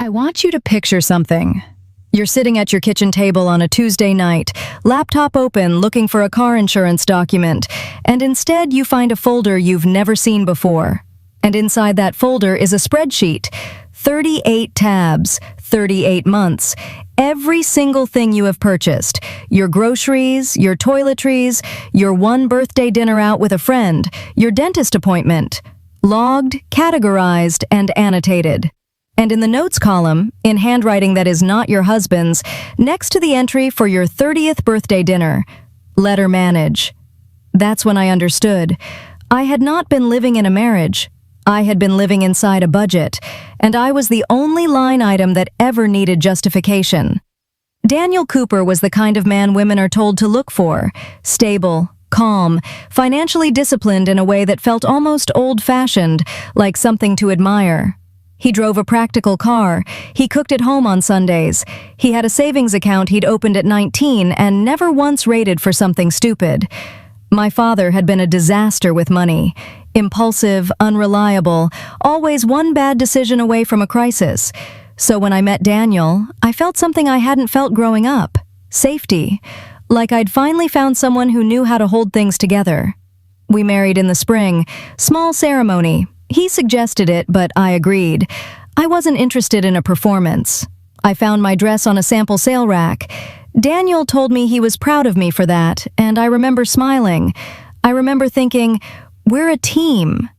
I want you to picture something. You're sitting at your kitchen table on a Tuesday night, laptop open, looking for a car insurance document, and instead you find a folder you've never seen before. And inside that folder is a spreadsheet. 38 tabs, 38 months. Every single thing you have purchased. Your groceries, your toiletries, your one birthday dinner out with a friend, your dentist appointment. Logged, categorized, and annotated. And in the notes column, in handwriting that is not your husband's, next to the entry for your 30th birthday dinner, letter manage. That's when I understood. I had not been living in a marriage. I had been living inside a budget, and I was the only line item that ever needed justification. Daniel Cooper was the kind of man women are told to look for. Stable, calm, financially disciplined in a way that felt almost old-fashioned, like something to admire. He drove a practical car. He cooked at home on Sundays. He had a savings account he'd opened at 19 and never once raided for something stupid. My father had been a disaster with money. Impulsive, unreliable, always one bad decision away from a crisis. So when I met Daniel, I felt something I hadn't felt growing up. Safety. Like I'd finally found someone who knew how to hold things together. We married in the spring. Small ceremony. He suggested it, but I agreed. I wasn't interested in a performance. I found my dress on a sample sale rack. Daniel told me he was proud of me for that, and I remember smiling. I remember thinking, we're a team.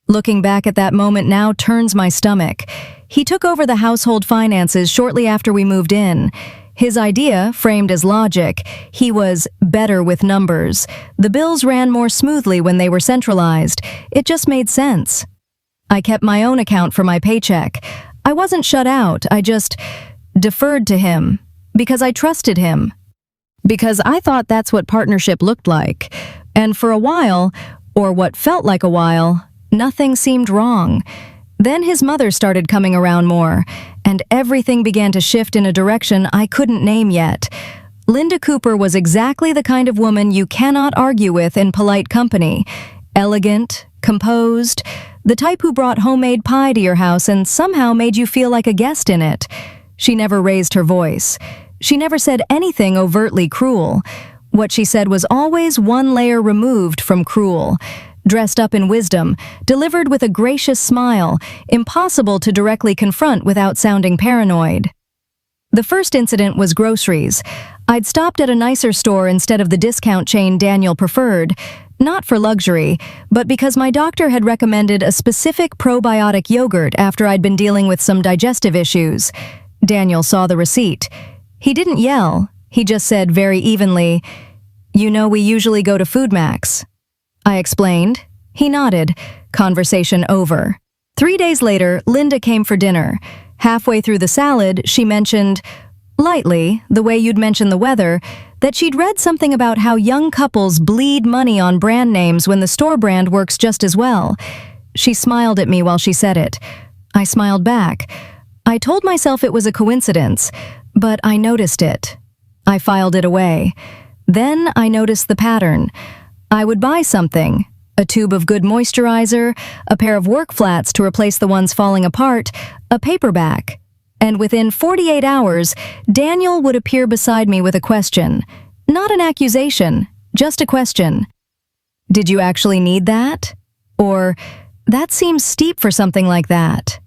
Looking back at that moment now turns my stomach. He took over the household finances shortly after we moved in. His idea, framed as logic, he was better with numbers. The bills ran more smoothly when they were centralized. It just made sense. I kept my own account for my paycheck. I wasn't shut out, I just deferred to him. Because I trusted him. Because I thought that's what partnership looked like. And for a while, or what felt like a while, nothing seemed wrong. Then his mother started coming around more, and everything began to shift in a direction I couldn't name yet. Linda Cooper was exactly the kind of woman you cannot argue with in polite company. Elegant, composed, the type who brought homemade pie to your house and somehow made you feel like a guest in it. She never raised her voice. She never said anything overtly cruel. What she said was always one layer removed from cruel. Dressed up in wisdom, delivered with a gracious smile, impossible to directly confront without sounding paranoid. The first incident was groceries. I'd stopped at a nicer store instead of the discount chain Daniel preferred, not for luxury, but because my doctor had recommended a specific probiotic yogurt after I'd been dealing with some digestive issues. Daniel saw the receipt. He didn't yell. He just said very evenly, "You know we usually go to Food Max." I explained. He nodded. Conversation over. 3 days later, Linda came for dinner. Halfway through the salad, she mentioned, lightly, the way you'd mention the weather, that she'd read something about how young couples bleed money on brand names when the store brand works just as well. She smiled at me while she said it. I smiled back. I told myself it was a coincidence, but I noticed it. I filed it away. Then I noticed the pattern. I would buy something, a tube of good moisturizer, a pair of work flats to replace the ones falling apart, a paperback. And within 48 hours, Daniel would appear beside me with a question. Not an accusation, just a question. Did you actually need that? Or, that seems steep for something like that.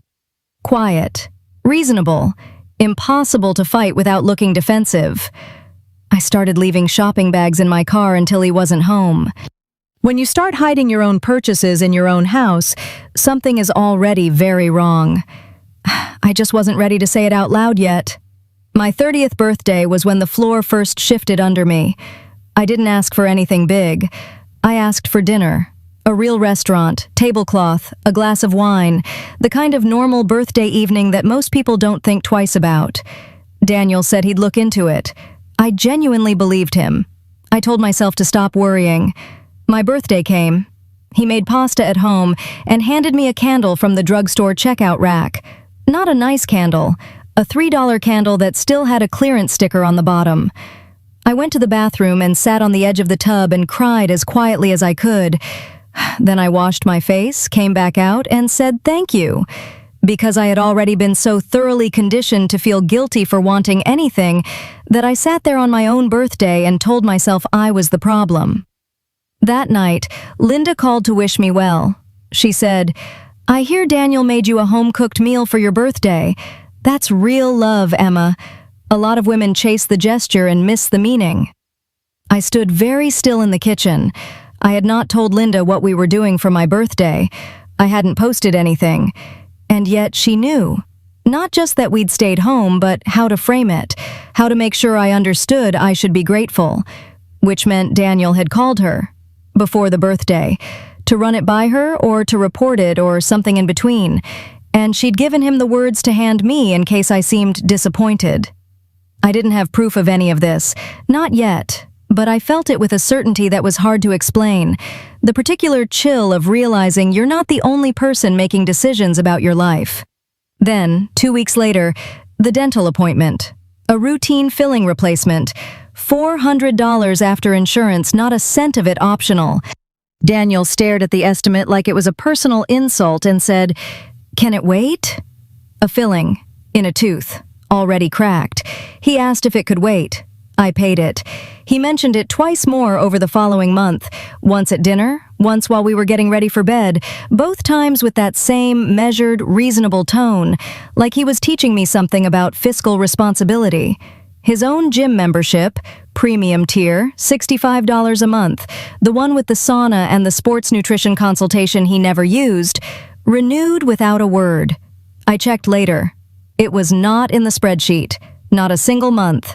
Quiet, reasonable, impossible to fight without looking defensive. I started leaving shopping bags in my car until he wasn't home. When you start hiding your own purchases in your own house, something is already very wrong. I just wasn't ready to say it out loud yet. My 30th birthday was when the floor first shifted under me. I didn't ask for anything big. I asked for dinner. A real restaurant, tablecloth, a glass of wine, the kind of normal birthday evening that most people don't think twice about. Daniel said he'd look into it. I genuinely believed him. I told myself to stop worrying. My birthday came. He made pasta at home and handed me a candle from the drugstore checkout rack. Not a nice candle, a $3 candle that still had a clearance sticker on the bottom. I went to the bathroom and sat on the edge of the tub and cried as quietly as I could. Then I washed my face, came back out, and said thank you. because I had already been so thoroughly conditioned to feel guilty for wanting anything that I sat there on my own birthday and told myself I was the problem. That night, Linda called to wish me well. She said, "I hear Daniel made you a home-cooked meal for your birthday. That's real love, Emma. A lot of women chase the gesture and miss the meaning." I stood very still in the kitchen. I had not told Linda what we were doing for my birthday. I hadn't posted anything. And yet she knew. Not just that we'd stayed home, but how to frame it, how to make sure I understood I should be grateful, which meant Daniel had called her before the birthday, to run it by her or to report it or something in between, and she'd given him the words to hand me in case I seemed disappointed. I didn't have proof of any of this, not yet, but I felt it with a certainty that was hard to explain, the particular chill of realizing you're not the only person making decisions about your life. Then, 2 weeks later, the dental appointment, a routine filling replacement, $400 after insurance, not a cent of it optional. Daniel stared at the estimate like it was a personal insult and said, "Can it wait?" A filling, in a tooth, already cracked. He asked if it could wait. I paid it. He mentioned it twice more over the following month, once at dinner, once while we were getting ready for bed, both times with that same measured, reasonable tone, like he was teaching me something about fiscal responsibility. His own gym membership, premium tier, $65 a month, the one with the sauna and the sports nutrition consultation he never used, renewed without a word. I checked later. It was not in the spreadsheet, not a single month.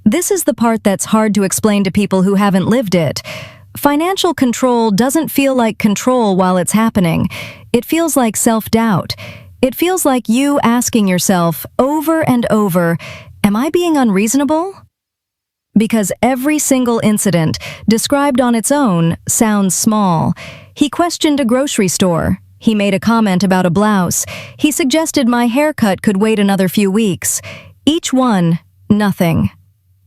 This is the part that's hard to explain to people who haven't lived it. Financial control doesn't feel like control while it's happening. It feels like self-doubt. It feels like you asking yourself over and over, "Am I being unreasonable?" Because every single incident, described on its own, sounds small. He questioned a grocery store. He made a comment about a blouse. He suggested my haircut could wait another few weeks. Each one, nothing.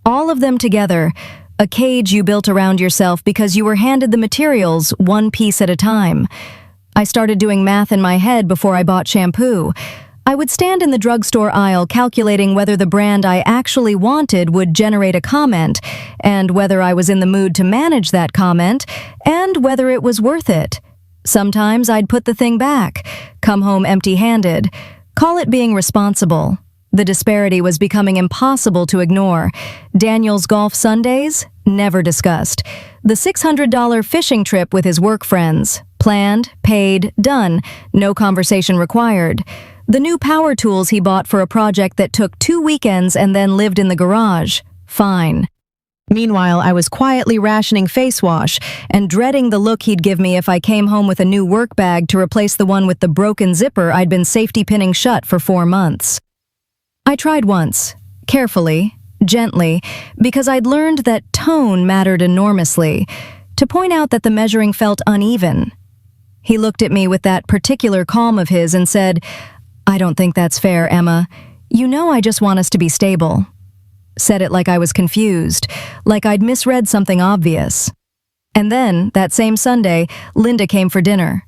All of them together, a cage you built around yourself because you were handed the materials one piece at a time. I started doing math in my head before I bought shampoo. I would stand in the drugstore aisle calculating whether the brand I actually wanted would generate a comment, and whether I was in the mood to manage that comment, and whether it was worth it. Sometimes I'd put the thing back, come home empty-handed, call it being responsible. The disparity was becoming impossible to ignore. Daniel's golf Sundays? Never discussed. The $600 fishing trip with his work friends? Planned, paid, done. No conversation required. The new power tools he bought for a project that took 2 weekends and then lived in the garage? Fine. Meanwhile, I was quietly rationing face wash and dreading the look he'd give me if I came home with a new work bag to replace the one with the broken zipper I'd been safety pinning shut for 4 months. I tried once, carefully, gently, because I'd learned that tone mattered enormously, to point out that the measuring felt uneven. He looked at me with that particular calm of his and said, "I don't think that's fair, Emma. You know I just want us to be stable." Said it like I was confused, like I'd misread something obvious. And then, that same Sunday, Linda came for dinner.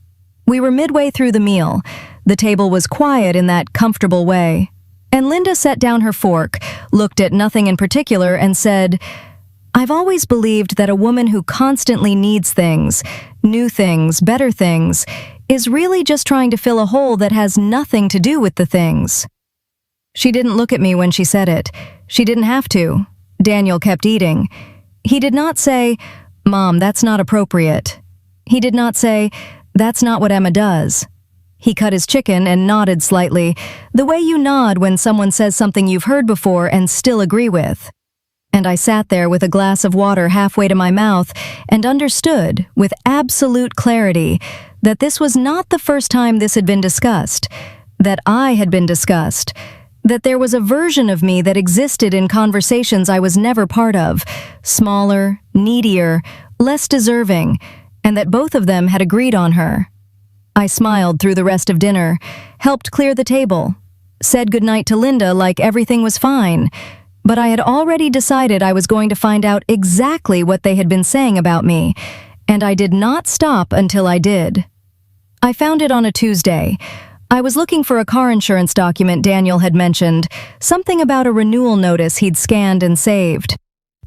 We were midway through the meal. The table was quiet in that comfortable way. And Linda set down her fork, looked at nothing in particular, and said, "I've always believed that a woman who constantly needs things, new things, better things, is really just trying to fill a hole that has nothing to do with the things." She didn't look at me when she said it. She didn't have to. Daniel kept eating. He did not say, "Mom, that's not appropriate." He did not say, "That's not what Emma does." He cut his chicken and nodded slightly, the way you nod when someone says something you've heard before and still agree with. And I sat there with a glass of water halfway to my mouth and understood, with absolute clarity, that this was not the first time this had been discussed, that I had been discussed, that there was a version of me that existed in conversations I was never part of, smaller, needier, less deserving, and that both of them had agreed on her. I smiled through the rest of dinner, helped clear the table, said goodnight to Linda like everything was fine, but I had already decided I was going to find out exactly what they had been saying about me, and I did not stop until I did. I found it on a Tuesday. I was looking for a car insurance document Daniel had mentioned, something about a renewal notice he'd scanned and saved.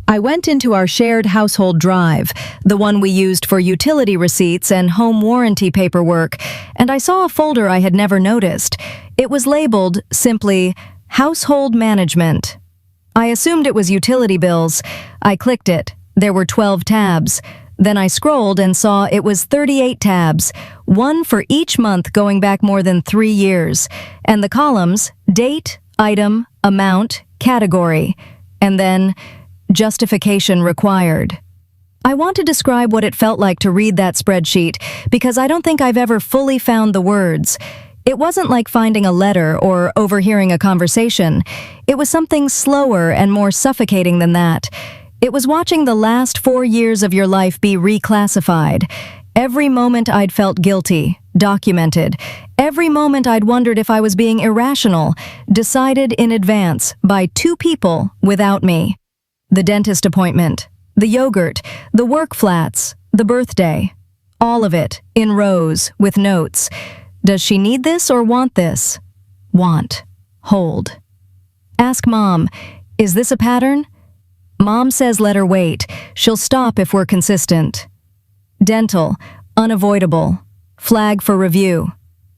I went into our shared household drive, the one we used for utility receipts and home warranty paperwork, and I saw a folder I had never noticed. It was labeled simply, Household Management. I assumed it was utility bills. I clicked it. There were 12 tabs. Then I scrolled and saw it was 38 tabs, one for each month going back more than 3 years, and the columns, date, item, amount, category, and then justification required. I want to describe what it felt like to read that spreadsheet because I don't think I've ever fully found the words. It wasn't like finding a letter or overhearing a conversation. It was something slower and more suffocating than that. It was watching the last 4 years of your life be reclassified. Every moment I'd felt guilty, documented. Every moment I'd wondered if I was being irrational, decided in advance by 2 people without me. The dentist appointment, the yogurt, the work flats, the birthday. All of it, in rows, with notes. Does she need this or want this? Want. Hold. Ask Mom, is this a pattern? Mom says let her wait. She'll stop if we're consistent. Dental, unavoidable. Flag for review.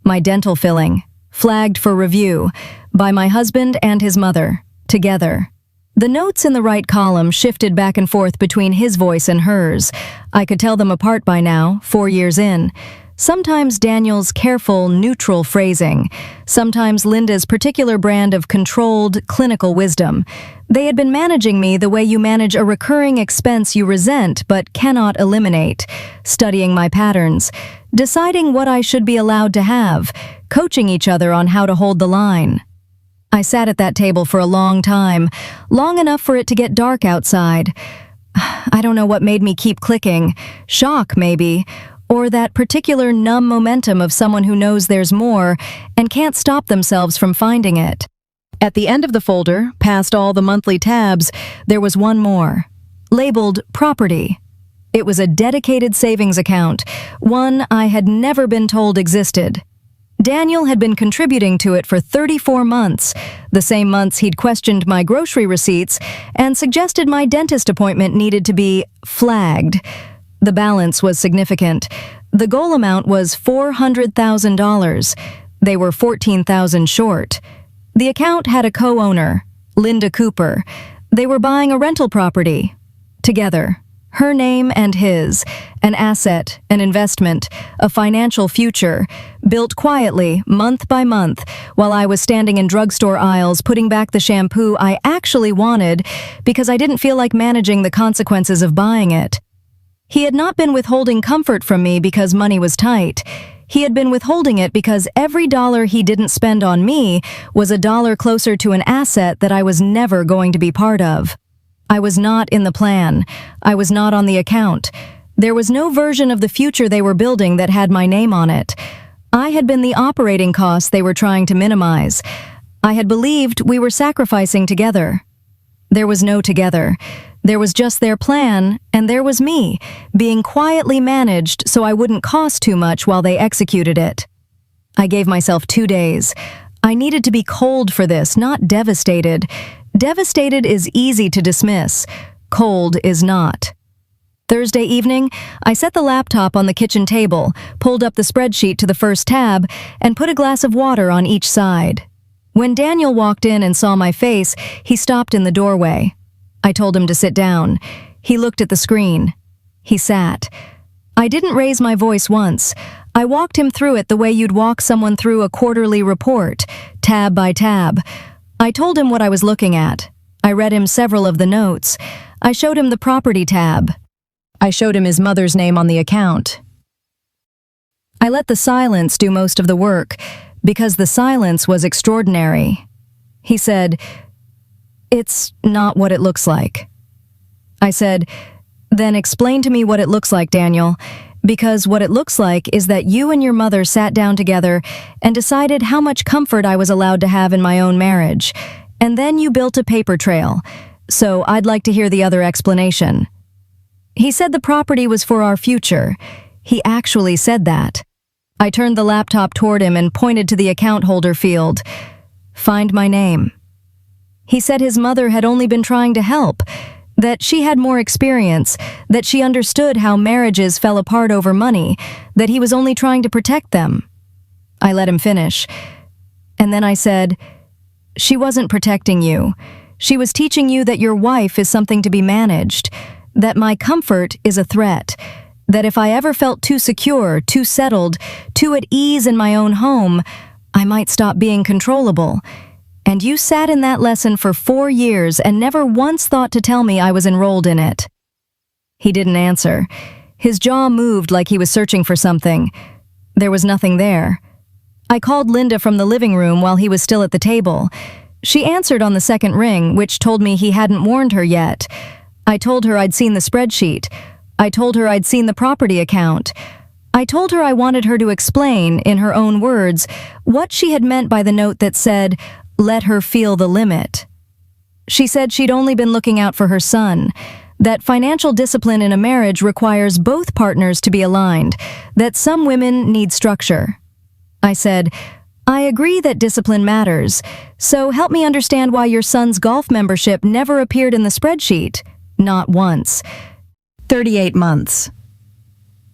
My dental filling. Flagged for review. By my husband and his mother. Together. The notes in the right column shifted back and forth between his voice and hers. I could tell them apart by now, 4 years in. Sometimes Daniel's careful, neutral phrasing. Sometimes Linda's particular brand of controlled, clinical wisdom. They had been managing me the way you manage a recurring expense you resent but cannot eliminate. Studying my patterns. Deciding what I should be allowed to have. Coaching each other on how to hold the line. I sat at that table for a long time, long enough for it to get dark outside. I don't know what made me keep clicking. Shock, maybe. Or that particular numb momentum of someone who knows there's more and can't stop themselves from finding it. At the end of the folder, past all the monthly tabs, there was one more. Labeled Property. It was a dedicated savings account, one I had never been told existed. Daniel had been contributing to it for 34 months, the same months he'd questioned my grocery receipts and suggested my dentist appointment needed to be flagged. The balance was significant. The goal amount was $400,000. They were $14,000 short. The account had a co-owner, Linda Cooper. They were buying a rental property. Together. Her name and his, an asset, an investment, a financial future, built quietly, month by month, while I was standing in drugstore aisles putting back the shampoo I actually wanted because I didn't feel like managing the consequences of buying it. He had not been withholding comfort from me because money was tight. He had been withholding it because every dollar he didn't spend on me was a dollar closer to an asset that I was never going to be part of. I was not in the plan. I was not on the account. There was no version of the future they were building that had my name on it. I had been the operating costs they were trying to minimize. I had believed we were sacrificing together. There was no together. There was just their plan, and there was me, being quietly managed so I wouldn't cost too much while they executed it. I gave myself 2 days. I needed to be cold for this, not devastated. Devastated is easy to dismiss. Cold is not. Thursday evening, I set the laptop on the kitchen table, pulled up the spreadsheet to the first tab, and put a glass of water on each side. When Daniel walked in and saw my face, he stopped in the doorway. I told him to sit down. He looked at the screen. He sat. I didn't raise my voice once. I walked him through it the way you'd walk someone through a quarterly report, tab by tab. I told him what I was looking at. I read him several of the notes. I showed him the property tab. I showed him his mother's name on the account. I let the silence do most of the work, because the silence was extraordinary. He said, "It's not what it looks like." I said, "Then explain to me what it looks like, Daniel, because what it looks like is that you and your mother sat down together and decided how much comfort I was allowed to have in my own marriage, and then you built a paper trail, so I'd like to hear the other explanation." He said the property was for our future. He actually said that. I turned the laptop toward him and pointed to the account holder field. Find my name. He said his mother had only been trying to help, that she had more experience, that she understood how marriages fell apart over money, that he was only trying to protect them. I let him finish. And then I said, she wasn't protecting you. She was teaching you that your wife is something to be managed, that my comfort is a threat, that if I ever felt too secure, too settled, too at ease in my own home, I might stop being controllable. And you sat in that lesson for 4 years and never once thought to tell me I was enrolled in it. He didn't answer. His jaw moved like he was searching for something. There was nothing there. I called Linda from the living room while he was still at the table. She answered on the second ring, which told me he hadn't warned her yet. I told her I'd seen the spreadsheet. I told her I'd seen the property account. I told her I wanted her to explain, in her own words, what she had meant by the note that said, "Let her feel the limit." She said she'd only been looking out for her son, that financial discipline in a marriage requires both partners to be aligned, that some women need structure. I said, I agree that discipline matters, so help me understand why your son's golf membership never appeared in the spreadsheet. Not once. 38 months.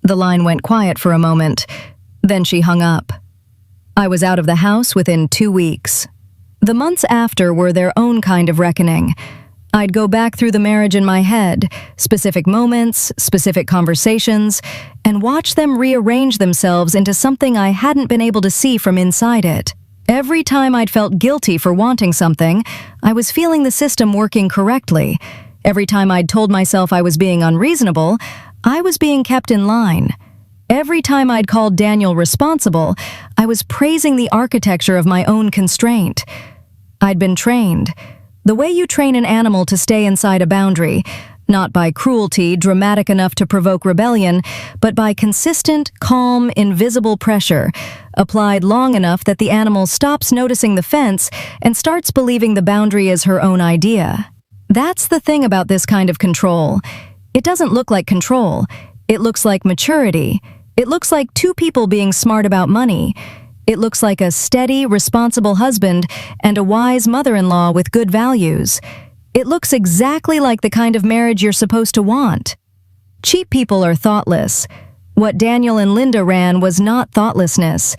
The line went quiet for a moment, then she hung up. I was out of the house within 2 weeks. The months after were their own kind of reckoning. I'd go back through the marriage in my head, specific moments, specific conversations, and watch them rearrange themselves into something I hadn't been able to see from inside it. Every time I'd felt guilty for wanting something, I was feeling the system working correctly. Every time I'd told myself I was being unreasonable, I was being kept in line. Every time I'd called Daniel responsible, I was praising the architecture of my own constraint. I'd been trained. The way you train an animal to stay inside a boundary, not by cruelty dramatic enough to provoke rebellion, but by consistent, calm, invisible pressure, applied long enough that the animal stops noticing the fence and starts believing the boundary is her own idea. That's the thing about this kind of control. It doesn't look like control. It looks like maturity. It looks like two people being smart about money. It looks like a steady, responsible husband and a wise mother-in-law with good values. It looks exactly like the kind of marriage you're supposed to want. Cheap people are thoughtless. What Daniel and Linda ran was not thoughtlessness.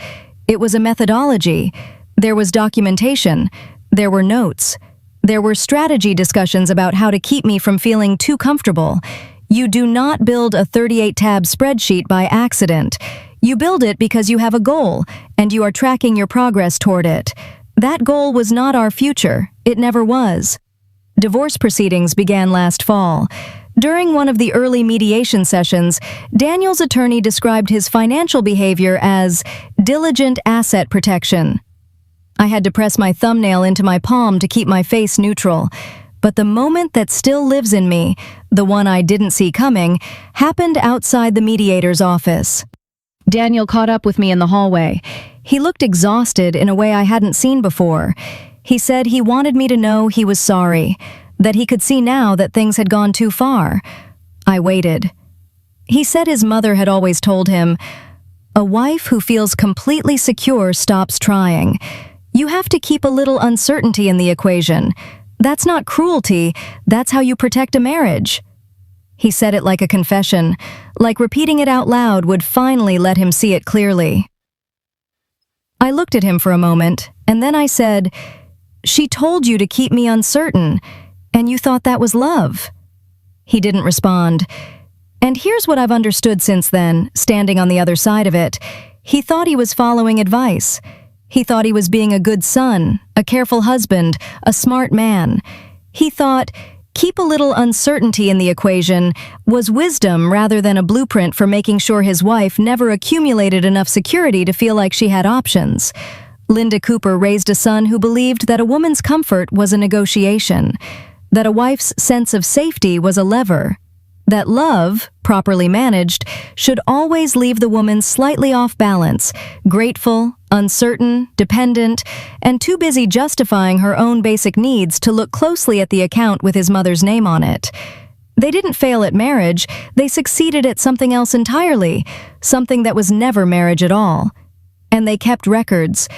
It was a methodology. There was documentation. There were notes. There were strategy discussions about how to keep me from feeling too comfortable. You do not build a 38-tab spreadsheet by accident. You build it because you have a goal, and you are tracking your progress toward it. That goal was not our future. It never was. Divorce proceedings began last fall. During one of the early mediation sessions, Daniel's attorney described his financial behavior as diligent asset protection. I had to press my thumbnail into my palm to keep my face neutral. But the moment that still lives in me, the one I didn't see coming, happened outside the mediator's office. Daniel caught up with me in the hallway. He looked exhausted in a way I hadn't seen before. He said he wanted me to know he was sorry, that he could see now that things had gone too far. I waited. He said his mother had always told him, "A wife who feels completely secure stops trying. You have to keep a little uncertainty in the equation. That's not cruelty, that's how you protect a marriage." He said it like a confession, like repeating it out loud would finally let him see it clearly. I looked at him for a moment, and then I said, "She told you to keep me uncertain, and you thought that was love." He didn't respond. And here's what I've understood since then, standing on the other side of it. He thought he was following advice. He thought he was being a good son, a careful husband, a smart man. He thought, keep a little uncertainty in the equation was wisdom rather than a blueprint for making sure his wife never accumulated enough security to feel like she had options. Linda Cooper raised a son who believed that a woman's comfort was a negotiation, that a wife's sense of safety was a lever, that love, properly managed, should always leave the woman slightly off balance, grateful, uncertain, dependent, and too busy justifying her own basic needs to look closely at the account with his mother's name on it. They didn't fail at marriage, they succeeded at something else entirely, something that was never marriage at all. And they kept records.